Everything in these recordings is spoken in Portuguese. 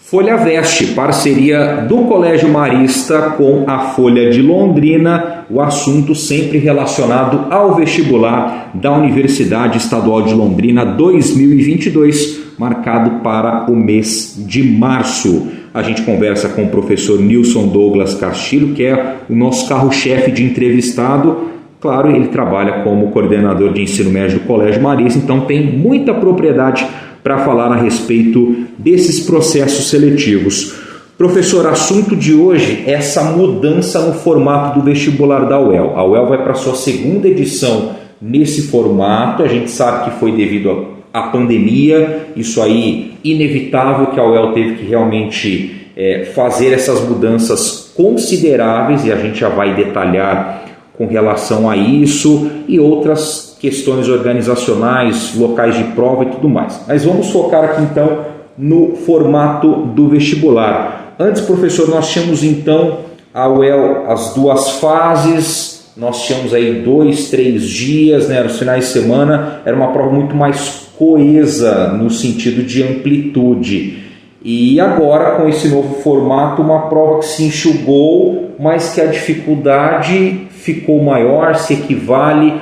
Folha Veste, parceria do Colégio Marista com a Folha de Londrina, o assunto sempre relacionado ao vestibular da Universidade Estadual de Londrina 2022, marcado para o mês de março. A gente conversa com o professor Nilson Douglas Castilho, que é o nosso carro-chefe de entrevistado. Claro, ele trabalha como coordenador de ensino médio do Colégio Marista, então tem muita propriedade para falar a respeito desses processos seletivos. Professor, assunto de hoje é essa mudança no formato do vestibular da UEL. A UEL vai para a sua segunda edição nesse formato. A gente sabe que foi devido à pandemia, isso aí inevitável, que a UEL teve que realmente fazer essas mudanças consideráveis, e a gente já vai detalhar com relação a isso e outras questões organizacionais, locais de prova e tudo mais. Mas vamos focar aqui então no formato do vestibular. Antes, professor, nós tínhamos então a UEL, as duas fases, nós tínhamos aí 2, 3 dias, né, nos finais de semana, era uma prova muito mais coesa no sentido de amplitude. E agora, com esse novo formato, uma prova que se enxugou, mas que a dificuldade ficou maior, se equivale.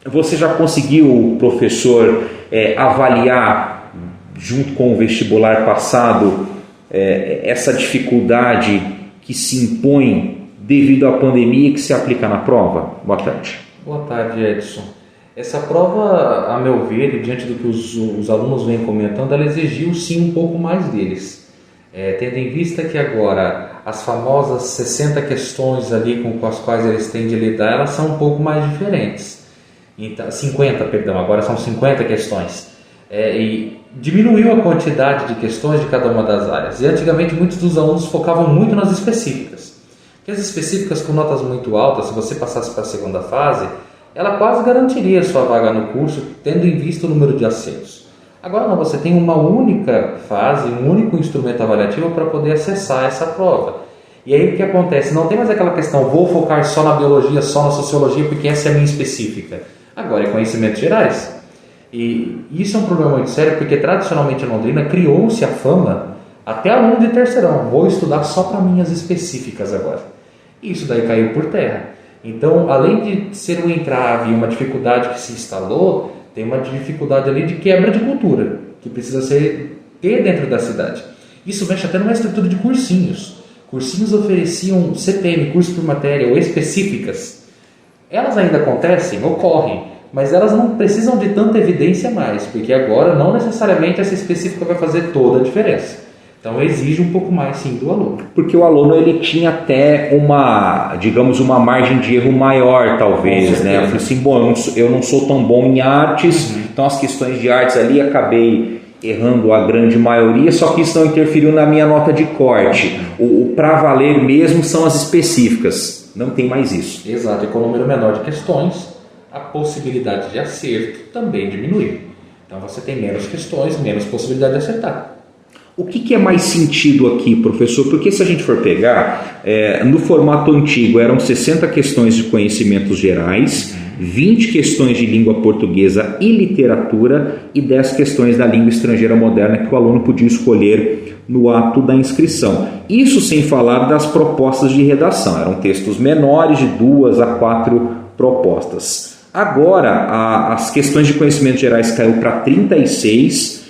Você já conseguiu, professor, avaliar, junto com o vestibular passado, essa dificuldade que se impõe devido à pandemia que se aplica na prova? Boa tarde. Boa tarde, Edson. Essa prova, a meu ver, e diante do que os alunos vêm comentando, ela exigiu sim um pouco mais deles. Tendo em vista que agora as famosas 60 questões ali com as quais eles têm de lidar, elas são um pouco mais diferentes. Então, 50, perdão, agora são 50 questões. E diminuiu a quantidade de questões de cada uma das áreas. E antigamente muitos dos alunos focavam muito nas específicas. Porque as específicas com notas muito altas, se você passasse para a segunda fase, ela quase garantiria a sua vaga no curso, tendo em vista o número de acertos. Agora não, você tem uma única fase, um único instrumento avaliativo para poder acessar essa prova. E aí o que acontece? Não tem mais aquela questão, vou focar só na biologia, só na sociologia, porque essa é a minha específica. Agora é conhecimentos gerais. E isso é um problema muito sério, porque tradicionalmente em Londrina criou-se a fama, até aluno de terceirão, vou estudar só para minhas específicas agora. E isso daí caiu por terra. Então, além de ser um entrave e uma dificuldade que se instalou, tem uma dificuldade ali de quebra de cultura, que precisa ter dentro da cidade. Isso mexe até numa estrutura de cursinhos. Cursinhos ofereciam CPM, curso por matéria, ou específicas. Elas ainda acontecem, ocorrem, mas elas não precisam de tanta evidência mais, porque agora não necessariamente essa específica vai fazer toda a diferença. Então exige um pouco mais sim do aluno. Porque o aluno ele tinha até uma margem de erro maior, talvez, né? Eu falei assim, bom, eu não sou tão bom em artes, então as questões de artes ali acabei errando a grande maioria, só que isso não interferiu na minha nota de corte. O para valer mesmo são as específicas, não tem mais isso. Exato, e com o número menor de questões, a possibilidade de acerto também diminui. Então você tem menos questões, menos possibilidade de acertar. O que é mais sentido aqui, professor? Porque se a gente for pegar, no formato antigo eram 60 questões de conhecimentos gerais, 20 questões de língua portuguesa e literatura e 10 questões da língua estrangeira moderna que o aluno podia escolher no ato da inscrição. Isso sem falar das propostas de redação, eram textos menores de 2 a 4 propostas. Agora, as questões de conhecimentos gerais caiu para 36,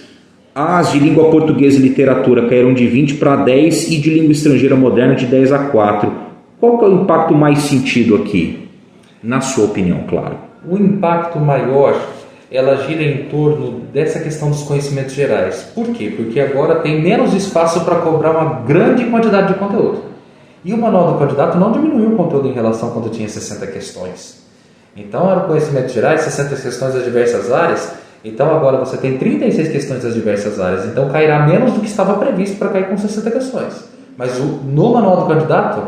as de língua portuguesa e literatura caíram de 20 para 10 e de língua estrangeira moderna de 10 a 4. Qual que é o impacto mais sentido aqui? Na sua opinião, claro. O impacto maior, ela gira em torno dessa questão dos conhecimentos gerais. Por quê? Porque agora tem menos espaço para cobrar uma grande quantidade de conteúdo. E o manual do candidato não diminuiu o conteúdo em relação a quando tinha 60 questões. Então, era o conhecimentos gerais, 60 questões das diversas áreas. Então, agora você tem 36 questões das diversas áreas. Então, cairá menos do que estava previsto para cair com 60 questões. Mas no manual do candidato,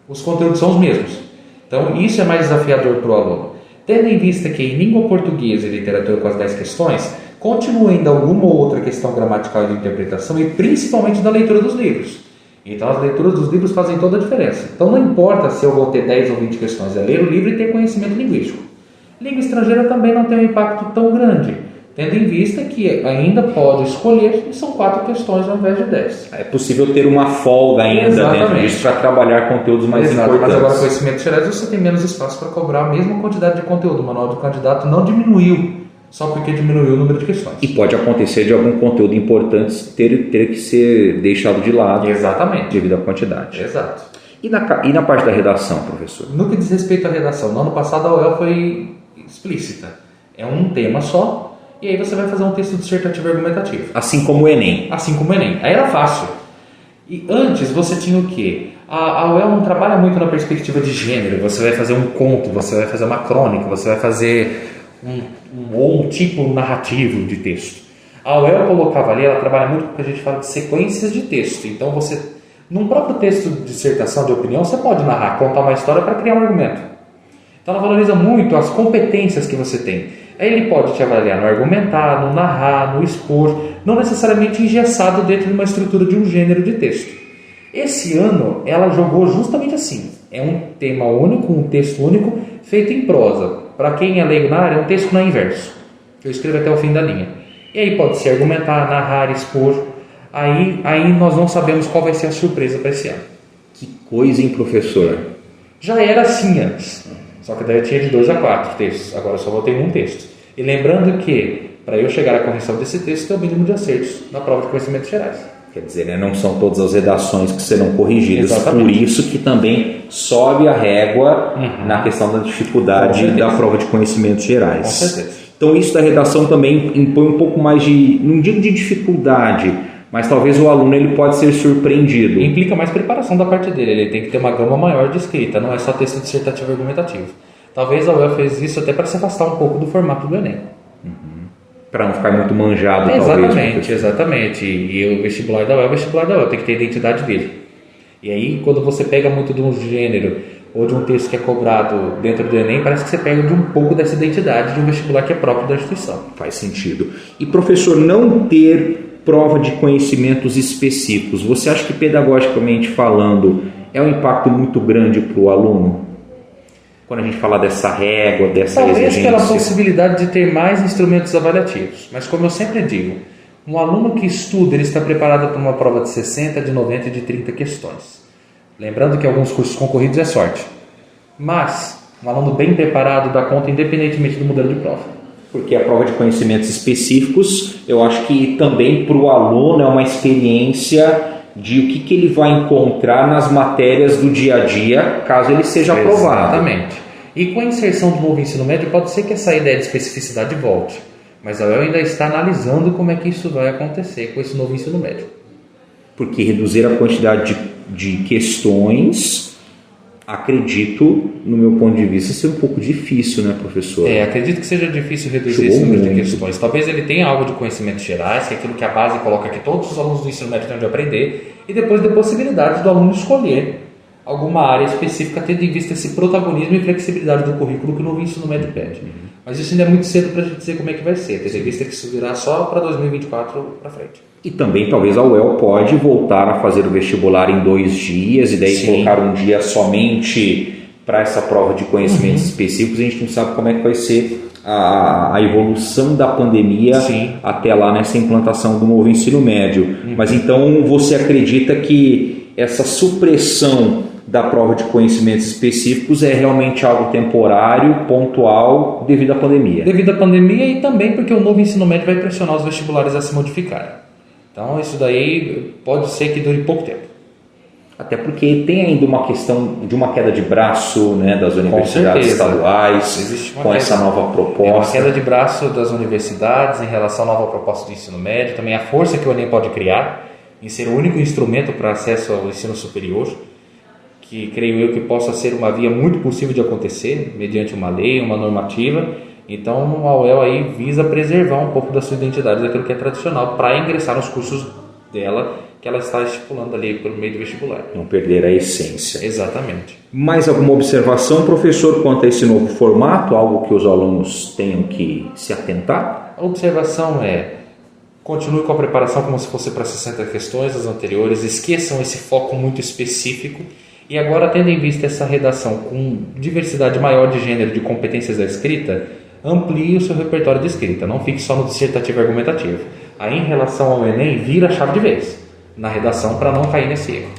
os conteúdos são os mesmos. Então, isso é mais desafiador para o aluno. Tendo em vista que em língua portuguesa e literatura com as 10 questões, continua ainda alguma ou outra questão gramatical e de interpretação e principalmente da leitura dos livros. Então, as leituras dos livros fazem toda a diferença. Então, não importa se eu vou ter 10 ou 20 questões, é ler o livro e ter conhecimento linguístico. Língua estrangeira também não tem um impacto tão grande, tendo em vista que ainda pode escolher e são 4 questões ao invés de 10. É possível ter uma folga ainda dentro disso para trabalhar conteúdos mais importantes. Mas agora, conhecimentos gerais, você tem menos espaço para cobrar a mesma quantidade de conteúdo. O manual do candidato não diminuiu só porque diminuiu o número de questões. E pode acontecer de algum conteúdo importante ter que ser deixado de lado. Exatamente. Devido à quantidade. Exato. E na parte da redação, professor? No que diz respeito à redação, no ano passado a UEL foi explícita. É um tema só, e aí você vai fazer um texto dissertativo argumentativo. Assim como o Enem. Assim como o Enem. Aí era fácil. E antes você tinha o quê? A UEL não trabalha muito na perspectiva de gênero. Você vai fazer um conto, você vai fazer uma crônica, você vai fazer um tipo narrativo de texto. A UEL colocava ali, ela trabalha muito com o que a gente fala de sequências de texto. Então você, num próprio texto de dissertação de opinião, você pode narrar, contar uma história para criar um argumento. Então ela valoriza muito as competências que você tem. Aí ele pode te avaliar no argumentar, no narrar, no expor, não necessariamente engessado dentro de uma estrutura de um gênero de texto. Esse ano ela jogou justamente assim. É um tema único, um texto único, feito em prosa. Para quem é leigo na área, é um texto não inverso. Eu escrevo até o fim da linha. E aí pode ser argumentar, narrar, expor. Aí nós não sabemos qual vai ser a surpresa para esse ano. Que coisa, hein, professor? Já era assim antes. Só que daí eu tinha de 2 a 4 textos. Agora eu só vou ter um texto. E lembrando que, para eu chegar à correção desse texto, tem o mínimo de acertos na prova de conhecimentos gerais. Quer dizer, né, não são todas as redações que serão corrigidas. Exatamente. Por isso que também sobe a régua na questão da dificuldade da prova de conhecimentos gerais. Com certeza. Então isso da redação também impõe um pouco mais de, não digo de dificuldade, mas talvez o aluno ele pode ser surpreendido. Implica mais preparação da parte dele. Ele tem que ter uma gama maior de escrita, não é só texto dissertativo e argumentativo. Talvez a UEL fez isso até para se afastar um pouco do formato do Enem. Para não ficar muito manjado, talvez. Exatamente. E o vestibular da UEL tem que ter a identidade dele. E aí, quando você pega muito de um gênero ou de um texto que é cobrado dentro do Enem, parece que você pega de um pouco dessa identidade de um vestibular que é próprio da instituição. Faz sentido. E, professor, não ter prova de conhecimentos específicos, você acha que, pedagogicamente falando, é um impacto muito grande para o aluno? Quando a gente fala dessa régua, dessa exigência. Talvez pela possibilidade de ter mais instrumentos avaliativos. Mas como eu sempre digo, um aluno que estuda, ele está preparado para uma prova de 60, de 90 e de 30 questões. Lembrando que alguns cursos concorridos é sorte. Mas um aluno bem preparado dá conta independentemente do modelo de prova. Porque a prova de conhecimentos específicos, eu acho que também para o aluno é uma experiência de o que ele vai encontrar nas matérias do dia a dia, caso ele seja aprovado. Exatamente. E com a inserção do novo ensino médio, pode ser que essa ideia de especificidade volte. Mas a UEL ainda está analisando como é que isso vai acontecer com esse novo ensino médio. Porque reduzir a quantidade de questões, acredito, no meu ponto de vista, ser um pouco difícil, né, professor? Acredito que seja difícil reduzir esse número de questões. Talvez ele tenha algo de conhecimentos gerais, que é aquilo que a base coloca que todos os alunos do ensino médio têm de aprender, e depois dê possibilidade do aluno escolher alguma área específica, tendo em vista esse protagonismo e flexibilidade do currículo que o novo ensino médio pede. Mas isso ainda é muito cedo para a gente dizer como é que vai ser, tendo em vista que isso virá só para 2024 para frente. E também talvez a UEL pode voltar a fazer o vestibular em 2 dias e daí colocar um dia somente para essa prova de conhecimentos específicos. A gente não sabe como é que vai ser a evolução da pandemia até lá nessa implantação do novo ensino médio. Mas então você acredita que essa supressão da prova de conhecimentos específicos é realmente algo temporário, pontual, devido à pandemia? Devido à pandemia e também porque o novo ensino médio vai pressionar os vestibulares a se modificarem. Então isso daí pode ser que dure pouco tempo. Até porque tem ainda uma questão de uma queda de braço, né, das universidades estaduais, com essa nova proposta. É uma queda de braço das universidades em relação à nova proposta do ensino médio, também a força que o Enem pode criar em ser o único instrumento para acesso ao ensino superior, que creio eu que possa ser uma via muito possível de acontecer, mediante uma lei, uma normativa. Então a UEL aí visa preservar um pouco da sua identidade, daquilo que é tradicional, para ingressar nos cursos dela, que ela está estipulando ali por meio do vestibular. Não perder a essência. Exatamente. Mais alguma observação, professor, quanto a esse novo formato? Algo que os alunos tenham que se atentar? A observação é: continue com a preparação como se fosse para 60 questões, as anteriores, esqueçam esse foco muito específico e agora, tendo em vista essa redação com diversidade maior de gênero de competências da escrita, amplie o seu repertório de escrita, não fique só no dissertativo e argumentativo. Aí, em relação ao Enem, vira a chave de vez na redação para não cair nesse erro.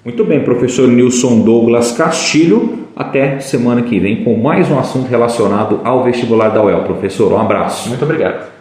Muito bem, professor Nilson Douglas Castilho. Até semana que vem com mais um assunto relacionado ao vestibular da UEL. Professor, um abraço. Muito obrigado.